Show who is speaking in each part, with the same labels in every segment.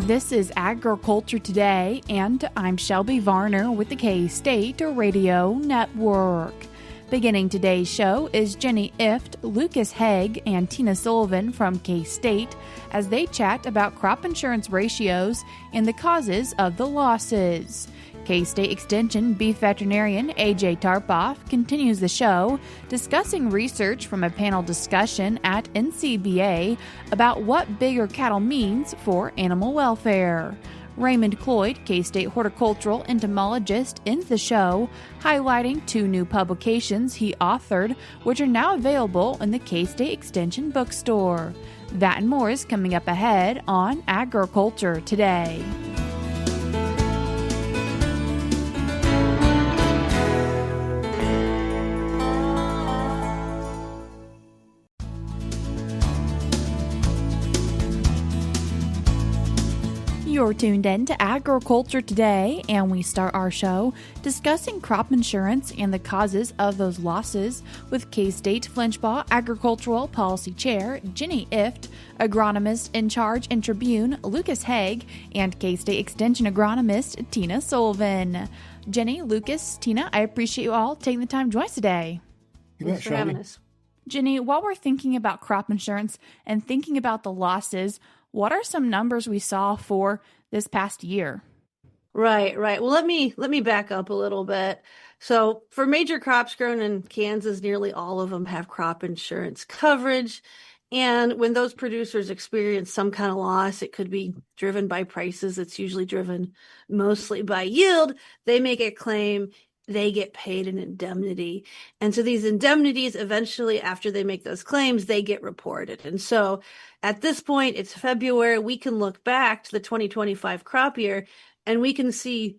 Speaker 1: This is Agriculture Today, and I'm Shelby Varner with the K-State Radio Network. Beginning today's show is Jenny Ifft, Lucas Haag, and Tina Sullivan from K-State as they chat about crop insurance ratios and the causes of the losses. K-State Extension beef veterinarian A.J. Tarpoff continues the show, discussing research from a panel discussion at NCBA about what bigger cattle means for animal welfare. Raymond Cloyd, K-State horticultural entomologist, ends the show, highlighting 2 new publications he authored, which are now available in the K-State Extension Bookstore. That and more is coming up ahead on Agriculture Today. You're tuned in to Agriculture Today, and we start our show discussing crop insurance and the causes of those losses with K-State Flensburg Agricultural Policy Chair Jenny Ifft, agronomist in charge in Tribune Lucas Haag, and K-State Extension agronomist Tina Sullivan. Jenny, Lucas, Tina, I appreciate you all taking the time to join us today.
Speaker 2: Thanks for having us.
Speaker 1: Jenny, while we're thinking about crop insurance and thinking about the losses, what are some numbers we saw for this past year?
Speaker 2: Right. Well, let me back up a little bit. So for major crops grown in Kansas, nearly all of them have crop insurance coverage. And when those producers experience some kind of loss, it could be driven by prices. It's usually driven mostly by yield. They make a claim. They get paid an indemnity. And so these indemnities, eventually, after they make those claims, they get reported. And so at this point, it's February. We can look back to the 2025 crop year, and we can see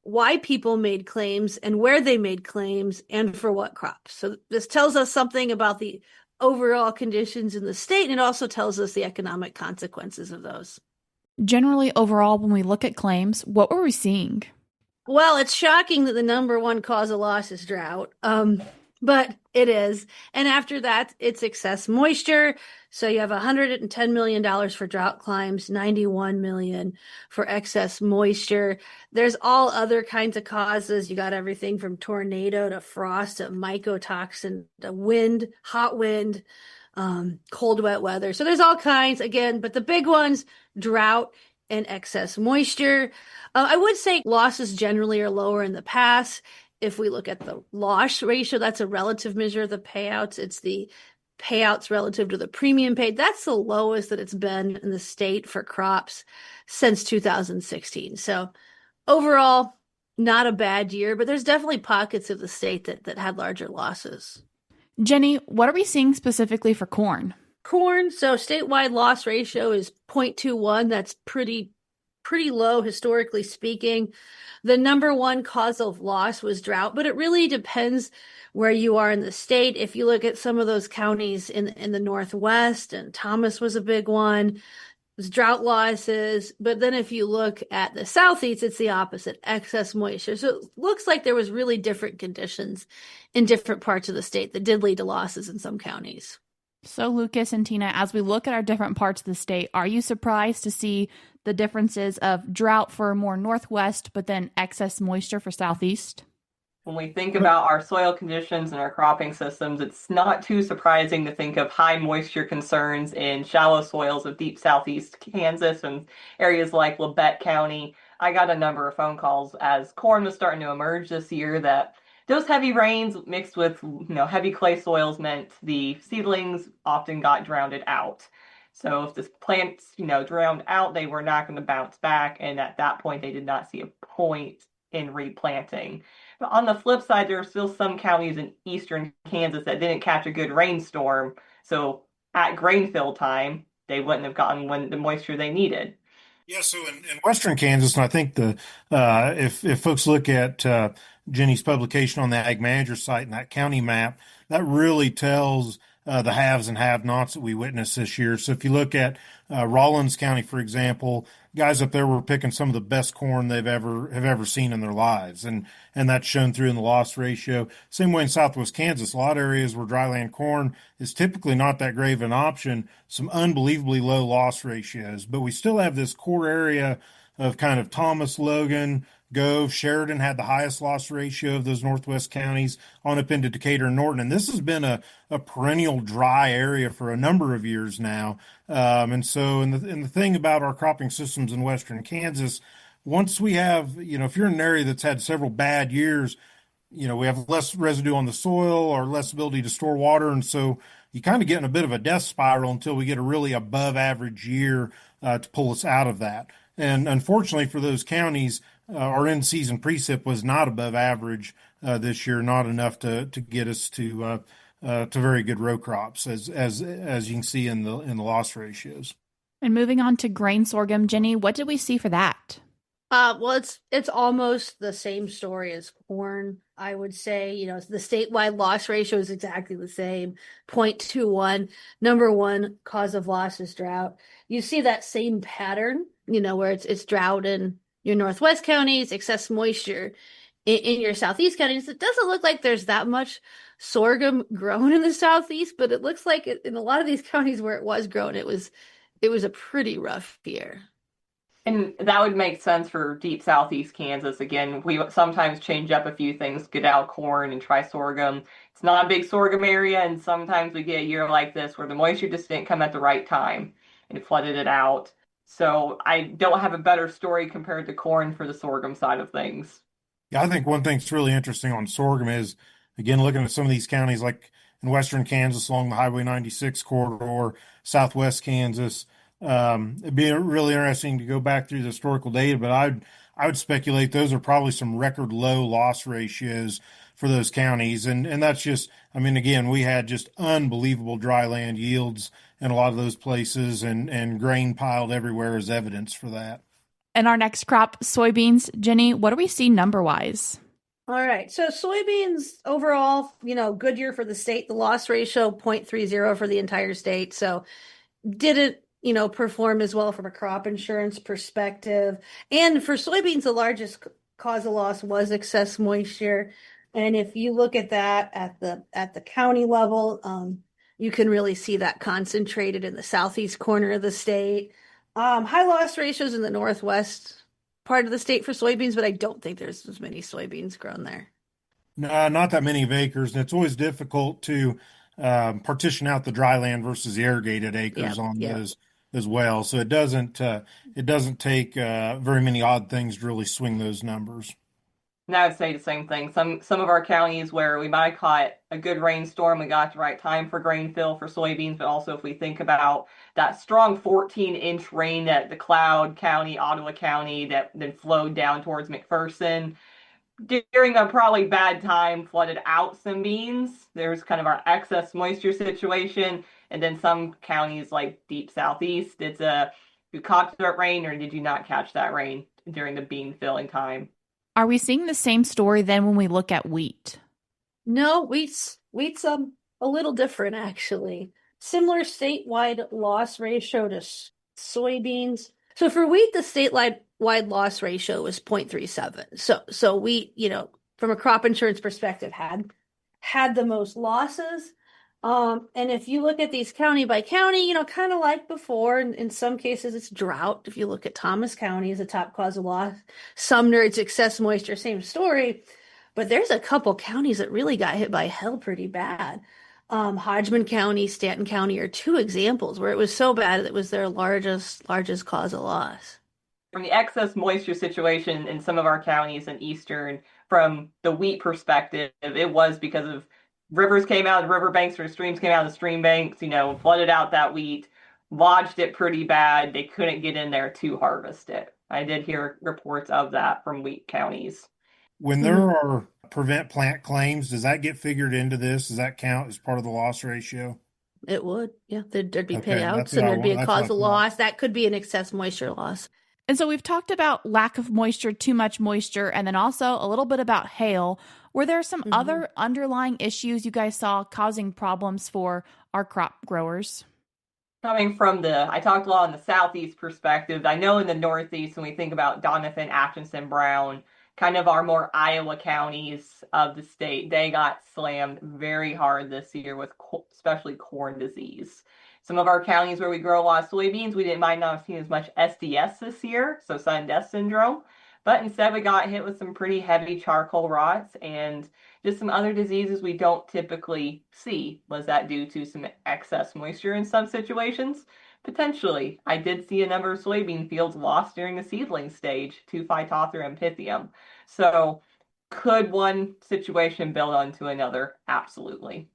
Speaker 2: why people made claims and where they made claims and for what crops. So this tells us something about the overall conditions in the state, and it also tells us the economic consequences of those.
Speaker 1: Generally, overall, when we look at claims, what were we seeing?
Speaker 2: Well, it's shocking that the number one cause of loss is drought, but it is. And after that, it's excess moisture. So you have $110 million for drought claims, $91 million for excess moisture. There's all other kinds of causes. You got everything from tornado to frost to mycotoxin to wind, hot wind, cold, wet weather. So there's all kinds, again, but the big ones, drought and excess moisture. I would say losses generally are lower in the past. If we look at the loss ratio, that's a relative measure of the payouts. It's the payouts relative to the premium paid. That's the lowest that it's been in the state for crops since 2016. So overall, not a bad year, but there's definitely pockets of the state that had larger losses.
Speaker 1: Jenny, what are we seeing specifically for corn?
Speaker 2: Corn, so statewide loss ratio is 0.21. That's pretty low historically speaking. The number one cause of loss was drought, but it really depends where you are in the state. If you look at some of those counties in the Northwest, and Thomas was a big one, it was drought losses. But then if you look at the Southeast, it's the opposite, excess moisture. So it looks like there was really different conditions in different parts of the state that did lead to losses in some counties.
Speaker 1: So Lucas and Tina, as we look at our different parts of the state, are you surprised to see the differences of drought for more Northwest, but then excess moisture for Southeast?
Speaker 3: When we think about our soil conditions and our cropping systems, it's not too surprising to think of high moisture concerns in shallow soils of deep Southeast Kansas and areas like Labette County. I got a number of phone calls as corn was starting to emerge this year that those heavy rains mixed with heavy clay soils meant the seedlings often got drowned out. So if the plants drowned out, they were not going to bounce back, and at that point they did not see a point in replanting. But on the flip side, there are still some counties in eastern Kansas that didn't catch a good rainstorm, so at grain fill time they wouldn't have gotten the moisture they needed.
Speaker 4: Yeah, so in western Kansas, and I think if folks look at Jenny's publication on the Ag Manager site and that county map, that really tells the haves and have-nots that we witnessed this year. So if you look at Rawlins County, for example, guys up there were picking some of the best corn they've ever seen in their lives, and that's shown through in the loss ratio. Same way in Southwest Kansas, a lot of areas where dryland corn is typically not that great of an option, some unbelievably low loss ratios. But we still have this core area of kind of Thomas, Logan, Gove, Sheridan had the highest loss ratio of those Northwest counties on up into Decatur and Norton. And this has been a perennial dry area for a number of years now. And the thing about our cropping systems in Western Kansas, once we have, if you're in an area that's had several bad years, we have less residue on the soil or less ability to store water. And so you kind of get in a bit of a death spiral until we get a really above average year to pull us out of that. And unfortunately for those counties, our in-season precip was not above average this year, not enough to get us to very good row crops, as you can see in the loss ratios.
Speaker 1: And moving on to grain sorghum, Jenny, what did we see for that?
Speaker 2: Well, it's almost the same story as corn, I would say. The statewide loss ratio is exactly the same, 0.21. Number one cause of loss is drought. You see that same pattern, where it's drought in your Northwest counties, excess moisture in your Southeast counties. It doesn't look like there's that much sorghum grown in the Southeast, but it looks like in a lot of these counties where it was grown, it was a pretty rough year.
Speaker 3: And that would make sense for deep Southeast Kansas. Again, we sometimes change up a few things, get out corn and try sorghum. It's not a big sorghum area, and sometimes we get a year like this where the moisture just didn't come at the right time and it flooded it out. So I don't have a better story compared to corn for the sorghum side of things.
Speaker 4: Yeah, I think one thing that's really interesting on sorghum is, again, looking at some of these counties like in western Kansas along the Highway 96 corridor, southwest Kansas. It'd be really interesting to go back through the historical data, but I would speculate those are probably some record low loss ratios for those counties. And that's just, again, we had just unbelievable dry land yields in a lot of those places and grain piled everywhere as evidence for that.
Speaker 1: And our next crop, soybeans, Jenny, what do we see number-wise?
Speaker 2: All right. So soybeans overall, good year for the state. The loss ratio 0.30 for the entire state. So didn't, perform as well from a crop insurance perspective. And for soybeans, the largest cause of loss was excess moisture. And if you look at that at the county level, you can really see that concentrated in the southeast corner of the state. High loss ratios in the northwest part of the state for soybeans, but I don't think there's as many soybeans grown there.
Speaker 4: No, not that many of acres. And it's always difficult to partition out the dry land versus the irrigated acres those as well. So it doesn't take very many odd things to really swing those numbers.
Speaker 3: And I would say the same thing. Some of our counties where we might have caught a good rainstorm, we got the right time for grain fill for soybeans, but also if we think about that strong 14-inch rain that the Cloud County, Ottawa County, that then flowed down towards McPherson, during a probably bad time, flooded out some beans. There's kind of our excess moisture situation. And then some counties like deep southeast, you caught that rain or did you not catch that rain during the bean filling time?
Speaker 1: Are we seeing the same story then when we look at wheat?
Speaker 2: No, wheat's a little different actually. Similar statewide loss ratio to soybeans. So for wheat, the statewide loss ratio was 0.37. So wheat, from a crop insurance perspective, had the most losses. And if you look at these county by county, kind of like before, in some cases it's drought. If you look at Thomas County as a top cause of loss, Sumner, it's excess moisture, same story. But there's a couple counties that really got hit by hell pretty bad. Hodgman County, Stanton County are two examples where it was so bad that it was their largest cause of loss.
Speaker 3: From the excess moisture situation in some of our counties in eastern, from the wheat perspective, it was because of rivers came out of the riverbanks or streams came out of the stream banks, flooded out that wheat, lodged it pretty bad. They couldn't get in there to harvest it. I did hear reports of that from wheat counties.
Speaker 4: When there are prevent plant claims, does that get figured into this? Does that count as part of the loss ratio?
Speaker 2: It would, yeah. There'd be payouts and there'd be a cause of loss. That could be an excess moisture loss.
Speaker 1: And so we've talked about lack of moisture, too much moisture, and then also a little bit about hail. Were there some other underlying issues you guys saw causing problems for our crop growers?
Speaker 3: Coming from I talked a lot on the Southeast perspective. I know in the Northeast, when we think about Donovan, Atchison, Brown, kind of our more Iowa counties of the state, they got slammed very hard this year with especially corn disease. Some of our counties where we grow a lot of soybeans, might not have seen as much SDS this year, so sudden death syndrome. But instead, we got hit with some pretty heavy charcoal rots and just some other diseases we don't typically see. Was that due to some excess moisture in some situations? Potentially. I did see a number of soybean fields lost during the seedling stage to Phytophthora and Pythium. So could one situation build onto another? Absolutely.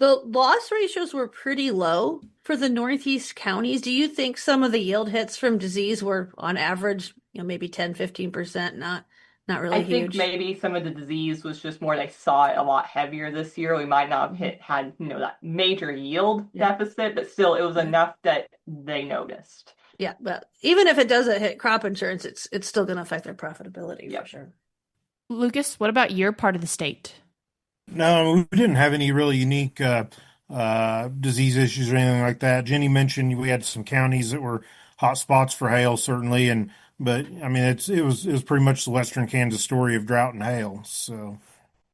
Speaker 2: The loss ratios were pretty low for the Northeast counties. Do you think some of the yield hits from disease were on average, maybe 10, 15%, not really huge?
Speaker 3: I think maybe some of the disease was just more they saw it a lot heavier this year. We might not have had that major yield deficit, but still it was enough that they noticed.
Speaker 2: Yeah, but even if it doesn't hit crop insurance, it's still going to affect their profitability for sure.
Speaker 1: Lucas, what about your part of the state?
Speaker 4: No, we didn't have any really unique disease issues or anything like that. Jenny mentioned we had some counties that were hot spots for hail, certainly, but I mean it was pretty much the Western Kansas story of drought and hail. So,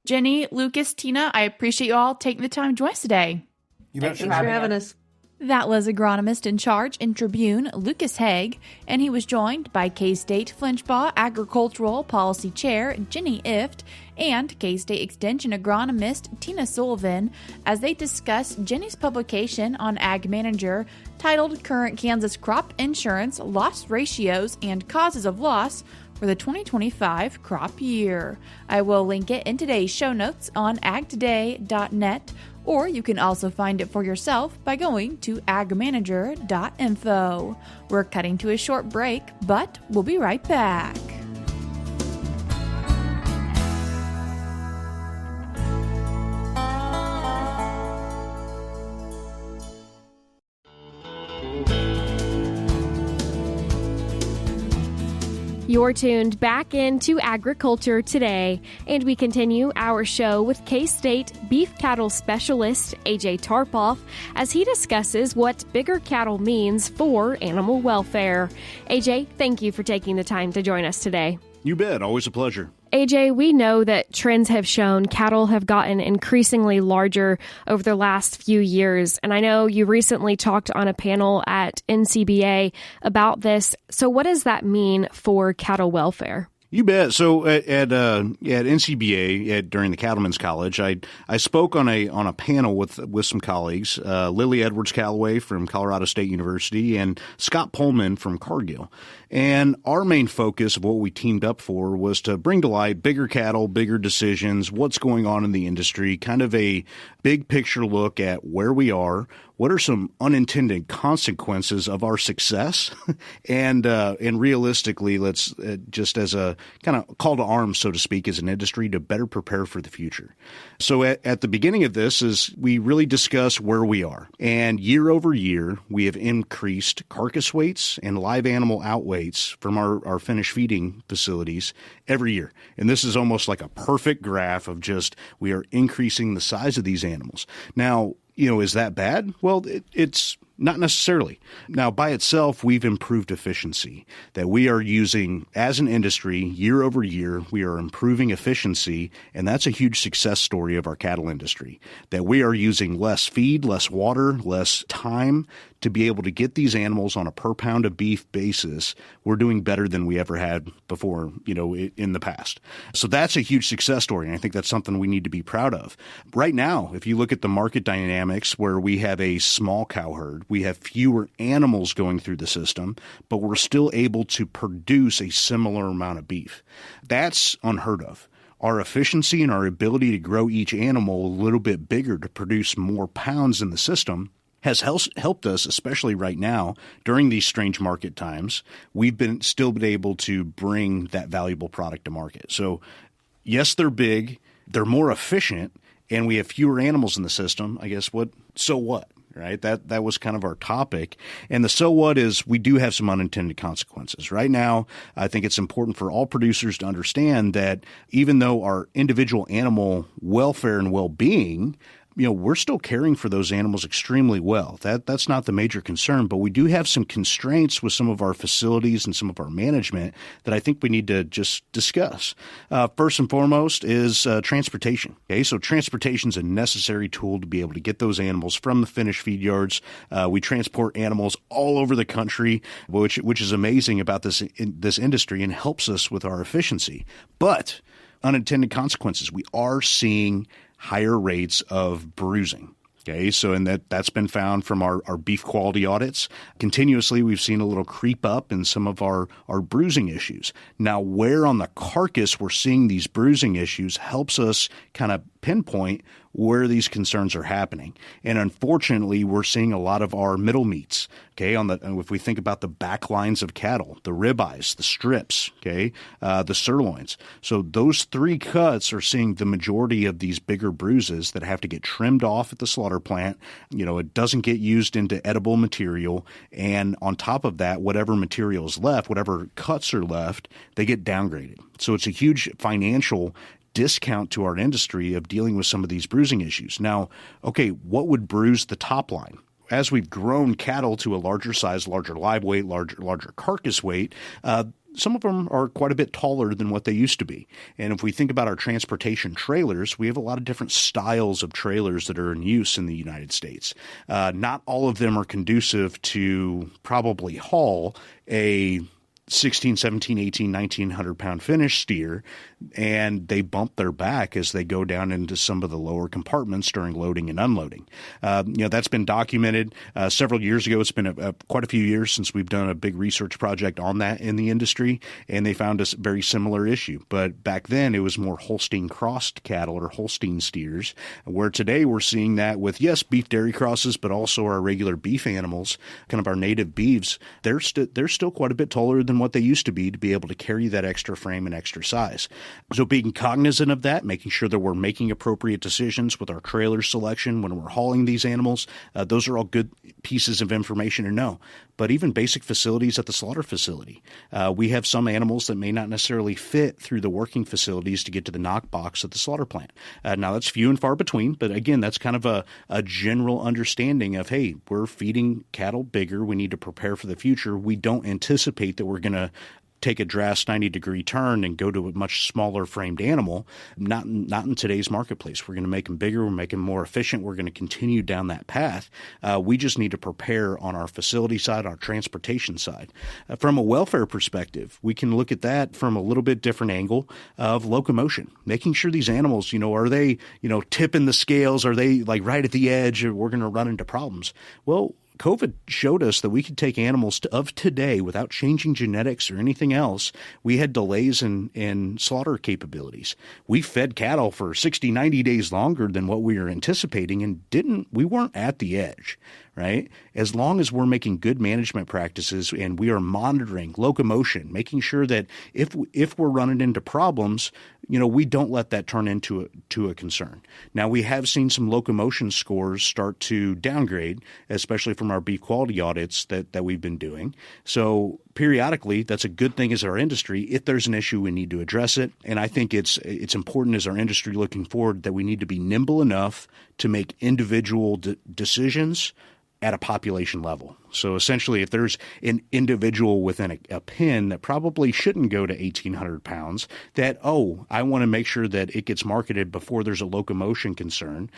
Speaker 1: Jenny, Lucas, Tina, I appreciate you all taking the time to join us today.
Speaker 4: You bet.
Speaker 2: Thanks for having us.
Speaker 1: That was agronomist in charge in Tribune, Lucas Haag, and he was joined by K-State Flensburg Agricultural Policy Chair Jenny Ifft and K-State Extension agronomist Tina Sullivan as they discussed Jenny's publication on Ag Manager titled Current Kansas Crop Insurance Loss Ratios and Causes of Loss for the 2025 crop year. I will link it in today's show notes on agtoday.net, or you can also find it for yourself by going to agmanager.info. We're cutting to a short break, but we'll be right back.
Speaker 5: You're tuned back into Agriculture Today, and we continue our show with K-State beef cattle specialist AJ Tarpoff as he discusses what bigger cattle means for animal welfare. AJ, thank you for taking the time to join us today.
Speaker 6: You bet. Always a pleasure.
Speaker 5: AJ, we know that trends have shown cattle have gotten increasingly larger over the last few years. And I know you recently talked on a panel at NCBA about this. So what does that mean for cattle welfare?
Speaker 6: You bet. So at NCBA during the Cattlemen's College, I spoke on a panel with some colleagues, Lily Edwards Calloway from Colorado State University and Scott Pullman from Cargill. And our main focus of what we teamed up for was to bring to light bigger cattle, bigger decisions, what's going on in the industry, kind of a big picture look at where we are, what are some unintended consequences of our success, and realistically, let's just as a kind of call to arms, so to speak, as an industry to better prepare for the future. So at the beginning of this is we really discuss where we are. And year over year, we have increased carcass weights and live animal outweights from our finished feeding facilities every year. And this is almost like a perfect graph of just we are increasing the size of these animals. Now, is that bad? Well, it's not necessarily. Now, by itself, we've improved efficiency, that we are using as an industry year over year, we are improving efficiency, and that's a huge success story of our cattle industry, that we are using less feed, less water, less time to be able to get these animals on a per pound of beef basis. We're doing better than we ever had before, in the past. So that's a huge success story, and I think that's something we need to be proud of. Right now, if you look at the market dynamics where we have a small cow herd, we have fewer animals going through the system, but we're still able to produce a similar amount of beef. That's unheard of. Our efficiency and our ability to grow each animal a little bit bigger to produce more pounds in the system has helped us, especially right now during these strange market times. We've still been able to bring that valuable product to market. So yes, they're big, they're more efficient, and we have fewer animals in the system. I guess so what? right? That was kind of our topic. And the so what is we do have some unintended consequences. Right now, I think it's important for all producers to understand that even though our individual animal welfare and well-being, we're still caring for those animals extremely well. That's not the major concern, but we do have some constraints with some of our facilities and some of our management that I think we need to just discuss. First and foremost is transportation. Okay, so transportation is a necessary tool to be able to get those animals from the finished feed yards. We transport animals all over the country, which is amazing about this industry and helps us with our efficiency. But unintended consequences, we are seeing higher rates of bruising. Okay, so and that's been found from our beef quality audits. Continuously, we've seen a little creep up in some of our bruising issues. Now, where on the carcass we're seeing these bruising issues helps us kind of pinpoint where these concerns are happening. And unfortunately, we're seeing a lot of our middle meats. Okay, if we think about the back lines of cattle, the ribeyes, the strips, okay, the sirloins. So those three cuts are seeing the majority of these bigger bruises that have to get trimmed off at the slaughter plant. It doesn't get used into edible material. And on top of that, whatever material is left, whatever cuts are left, they get downgraded. So it's a huge financial discount to our industry of dealing with some of these bruising issues. Now, okay, what would bruise the top line? As we've grown cattle to a larger size, larger live weight, larger carcass weight, some of them are quite a bit taller than what they used to be. And if we think about our transportation trailers, we have a lot of different styles of trailers that are in use in the United States. Not all of them are conducive to probably haul a 16, 17, 18, 1900-pound finished steer, and they bump their back as they go down into some of the lower compartments during loading and unloading. That's been documented several years ago. It's been quite a few years since we've done a big research project on that in the industry, and they found a very similar issue. But back then, it was more Holstein crossed cattle or Holstein steers, where today we're seeing that with, yes, beef dairy crosses, but also our regular beef animals, kind of our native beeves. They're still quite a bit taller than what they used to be able to carry that extra frame and extra size. So being cognizant of that, making sure that we're making appropriate decisions with our trailer selection when we're hauling these animals, those are all good pieces of information to know. But even basic facilities at the slaughter facility. We have some animals that may not necessarily fit through the working facilities to get to the knock box at the slaughter plant. Now, that's few and far between, but again, that's kind of a general understanding of, hey, we're feeding cattle bigger. We need to prepare for the future. We don't anticipate that we're going to take a drastic 90-degree turn and go to a much smaller framed animal. Not in today's marketplace. We're going to make them bigger. We're making them more efficient. We're going to continue down that path. We just need to prepare on our facility side, our transportation side. From a welfare perspective, we can look at that from a little bit different angle of locomotion, making sure these animals, are they, tipping the scales? Are they like right at the edge, or we're going to run into problems? Well, COVID showed us that we could take animals of today without changing genetics or anything else. We had delays in slaughter capabilities. We fed cattle for 60, 90 days longer than what we were anticipating and we weren't at the edge, right? As long as we're making good management practices and we are monitoring locomotion, making sure that if we're running into problems, we don't let that turn into a concern. Now, we have seen some locomotion scores start to downgrade, especially from our beef quality audits that we've been doing. So periodically, that's a good thing as our industry. If there's an issue, we need to address it. And I think it's important as our industry looking forward that we need to be nimble enough to make individual decisions at a population level. So essentially, if there's an individual within a pen that probably shouldn't go to 1,800 pounds, I want to make sure that it gets marketed before there's a locomotion concern.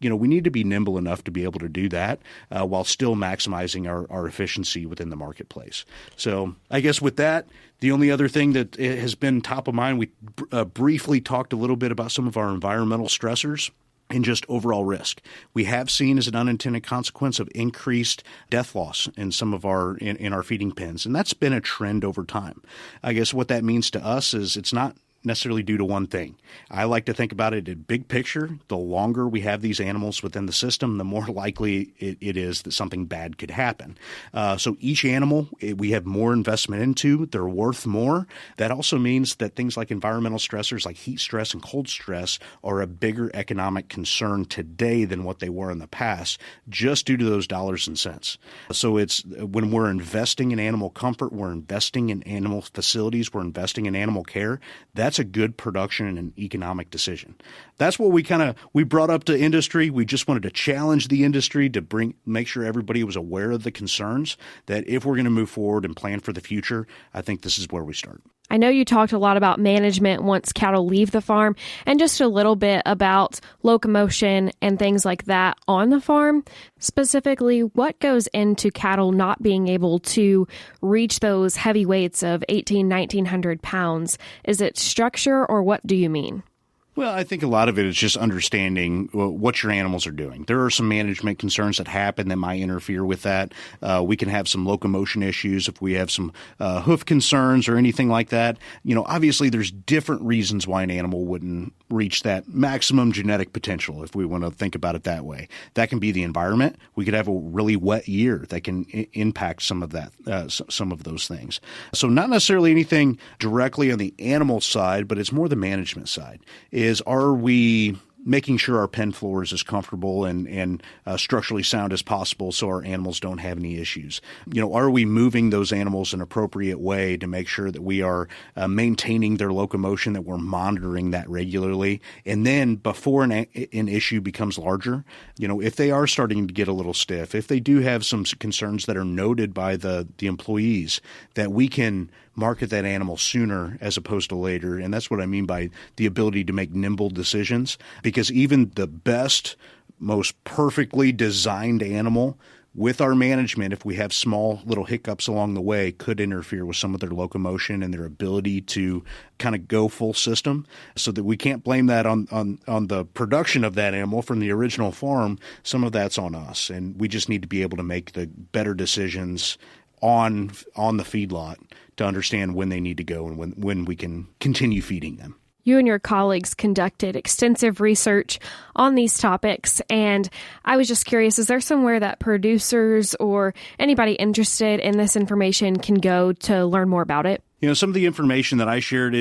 Speaker 6: We need to be nimble enough to be able to do that while still maximizing our efficiency within the marketplace. So I guess with that, the only other thing that has been top of mind, we briefly talked a little bit about some of our environmental stressors and just overall risk. We have seen as an unintended consequence of increased death loss in some of in our feeding pens, and that's been a trend over time. I guess what that means to us is it's not necessarily due to one thing. I like to think about it in big picture. The longer we have these animals within the system, the more likely it is that something bad could happen. So each animal we have more investment into, they're worth more. That also means that things like environmental stressors like heat stress and cold stress are a bigger economic concern today than what they were in the past, just due to those dollars and cents. So it's when we're investing in animal comfort, we're investing in animal facilities, we're investing in animal care. That's a good production and economic decision. That's what we brought up to industry. We just wanted to challenge the industry to make sure everybody was aware of the concerns, that if we're going to move forward and plan for the future, I think this is where we start.
Speaker 5: I know you talked a lot about management once cattle leave the farm and just a little bit about locomotion and things like that on the farm. Specifically, what goes into cattle not being able to reach those heavy weights of 1,900 pounds? Is it structure, or what do you mean?
Speaker 6: Well, I think a lot of it is just understanding what your animals are doing. There are some management concerns that happen that might interfere with that. We can have some locomotion issues if we have some hoof concerns or anything like that. Obviously there's different reasons why an animal wouldn't reach that maximum genetic potential, if we want to think about it that way. That can be the environment. We could have a really wet year that can impact some of that, some of those things. So not necessarily anything directly on the animal side, but it's more the management side. Are we making sure our pen floor is as comfortable and structurally sound as possible so our animals don't have any issues? Are we moving those animals in an appropriate way to make sure that we are maintaining their locomotion, that we're monitoring that regularly? And then before an issue becomes larger, if they are starting to get a little stiff, if they do have some concerns that are noted by the employees, that we can market that animal sooner as opposed to later. And that's what I mean by the ability to make nimble decisions, because even the best, most perfectly designed animal, with our management, if we have small little hiccups along the way, could interfere with some of their locomotion and their ability to kind of go full system, so that we can't blame that on the production of that animal from the original farm. Some of that's on us, and we just need to be able to make the better decisions on the feedlot to understand when they need to go and when we can continue feeding them.
Speaker 5: You and your colleagues conducted extensive research on these topics, and I was just curious, is there somewhere that producers or anybody interested in this information can go to learn more about it?
Speaker 6: Some of the information that I shared,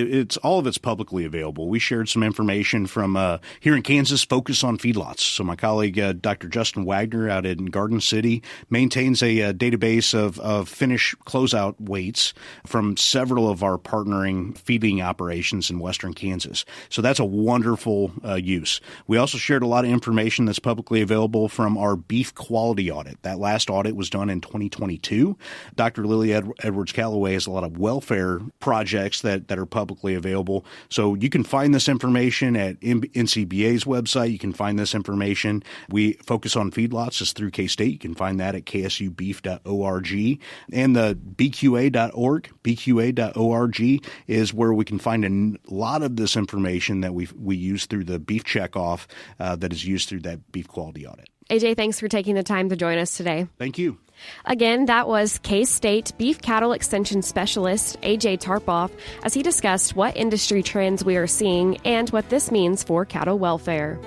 Speaker 6: all of it's publicly available. We shared some information from here in Kansas, Focus on Feedlots. So my colleague, Dr. Justin Wagner out in Garden City, maintains a database of finished closeout weights from several of our partnering feeding operations in western Kansas. So that's a wonderful use. We also shared a lot of information that's publicly available from our beef quality audit. That last audit was done in 2022. Dr. Lily Edwards Callaway has a lot of welfare projects that are publicly available. So you can find this information at NCBA's website. You can find this information. We focus on feedlots is through K-State. You can find that at ksubeef.org. And the bqa.org, bqa.org is where we can find a lot of this information that we use through the beef checkoff that is used through that beef quality audit.
Speaker 5: AJ, thanks for taking the time to join us today.
Speaker 6: Thank you.
Speaker 5: Again, that was K-State Beef Cattle Extension Specialist AJ Tarpoff as he discussed what industry trends we are seeing and what this means for cattle welfare.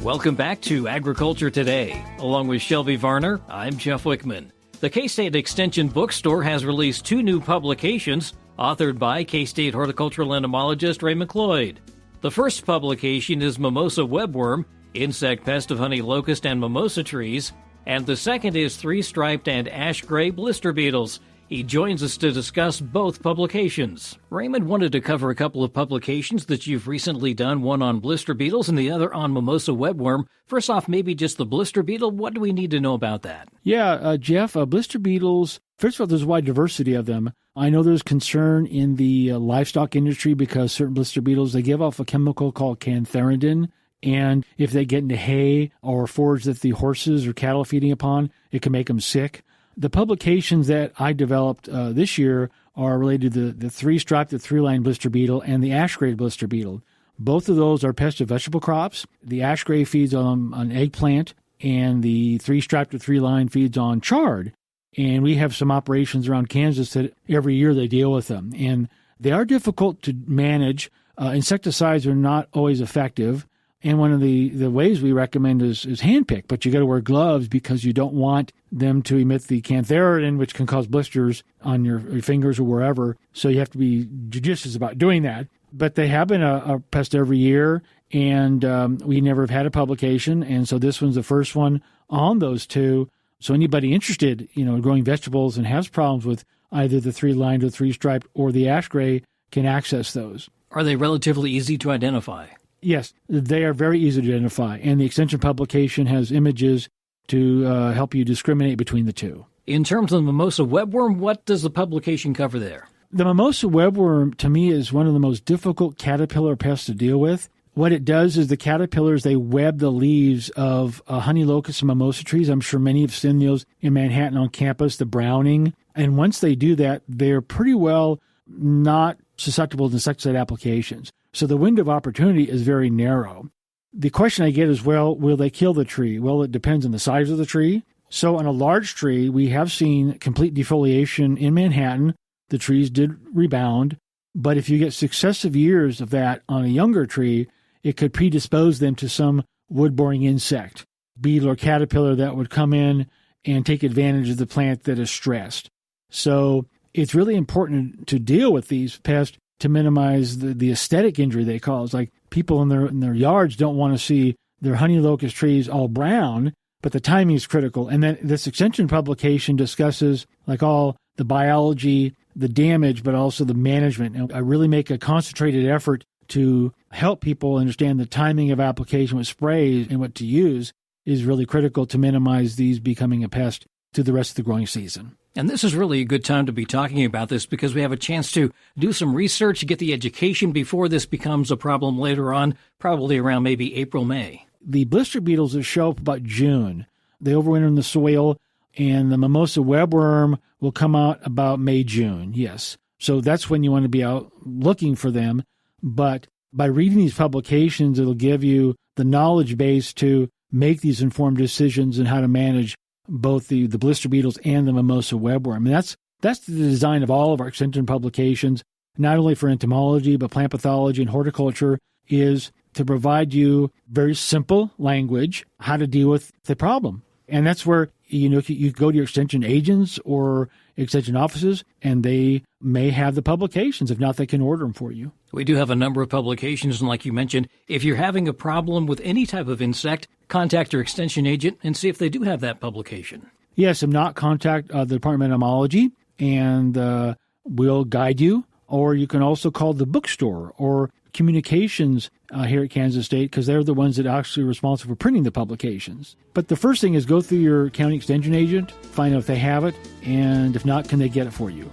Speaker 7: Welcome back to Agriculture Today. Along with Shelby Varner, I'm Jeff Wickman. The K-State Extension Bookstore has released 2 new publications authored by K-State horticultural entomologist Raymond Cloyd. The first publication is Mimosa Webworm, insect pest of honey locust and mimosa trees, and the second is Threestriped and Ashgray blister beetles. He joins us to discuss both publications. Raymond wanted to cover a couple of publications that you've recently done, one on blister beetles and the other on Mimosa Webworm. First off, maybe just the blister beetle. What do we need to know about that?
Speaker 8: Yeah, Jeff, blister beetles, first of all, there's a wide diversity of them. I know there's concern in the livestock industry because certain blister beetles, they give off a chemical called cantharidin. And if they get into hay or forage that the horses or cattle are feeding upon, it can make them sick. The publications that I developed this year are related to the Threestriped, the three-line blister beetle, and the Ashgray blister beetle. Both of those are pests of vegetable crops. The Ashgray feeds on eggplant, and the Threestriped or three-line feeds on chard. And we have some operations around Kansas that every year they deal with them. And they are difficult to manage. Insecticides are not always effective. And one of the ways we recommend is hand pick, but you got to wear gloves because you don't want them to emit the cantharidin, which can cause blisters on your fingers or wherever. So you have to be judicious about doing that. But they have been a pest every year, and we never have had a publication. And so this one's the first one on those two. So anybody interested, in growing vegetables and has problems with either the three-lined or three-striped or the Ashgray can access those.
Speaker 7: Are they relatively easy to identify?
Speaker 8: Yes, they are very easy to identify. And the extension publication has images to help you discriminate between the two.
Speaker 7: In terms of the Mimosa Webworm, what does the publication cover there?
Speaker 8: The Mimosa Webworm, to me, is one of the most difficult caterpillar pests to deal with. What it does is the caterpillars, they web the leaves of honey locust and mimosa trees. I'm sure many have seen those in Manhattan on campus, the browning. And once they do that, they're pretty well not susceptible to insecticide applications. So the window of opportunity is very narrow. The question I get is, well, will they kill the tree? Well, it depends on the size of the tree. So on a large tree, we have seen complete defoliation in Manhattan. The trees did rebound. But if you get successive years of that on a younger tree, it could predispose them to some wood-boring insect, beetle or caterpillar that would come in and take advantage of the plant that is stressed. So it's really important to deal with these pests to minimize the aesthetic injury they cause. Like people in their yards don't want to see their honey locust trees all brown, but the timing is critical. And then this extension publication discusses like all the biology, the damage, but also the management. And I really make a concentrated effort to help people understand the timing of application with sprays and what to use is really critical to minimize these becoming a pest through the rest of the growing season.
Speaker 7: And this is really a good time to be talking about this because we have a chance to do some research, get the education before this becomes a problem later on, probably around maybe April, May.
Speaker 8: The blister beetles will show up about June. They overwinter in the soil, and the Mimosa Webworm will come out about May, June, yes. So that's when you want to be out looking for them. But by reading these publications, it'll give you the knowledge base to make these informed decisions and how to manage both the blister beetles and the Mimosa Webworm. And that's the design of all of our extension publications, not only for entomology, but plant pathology and horticulture, is to provide you very simple language, how to deal with the problem. And that's where, you go to your extension agents or extension offices, and they may have the publications. If not, they can order them for you.
Speaker 7: We do have a number of publications, and like you mentioned, if you're having a problem with any type of insect, contact your extension agent and see if they do have that publication.
Speaker 8: Yes, if not, contact the Department of Entomology, and we'll guide you. Or you can also call the bookstore or communications here at Kansas State, because they're the ones that are actually responsible for printing the publications. But the first thing is go through your county extension agent, find out if they have it, and if not, can they get it for you.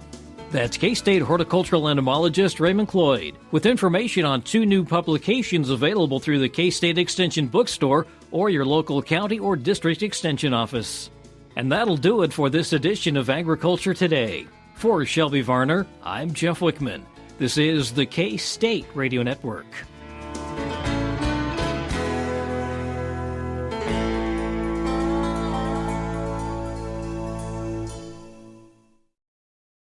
Speaker 7: That's K-State horticultural entomologist Raymond Cloyd, with information on 2 new publications available through the K-State Extension Bookstore or your local county or district extension office. And that'll do it for this edition of Agriculture Today. For Shelby Varner, I'm Jeff Wickman. This is the K-State Radio Network.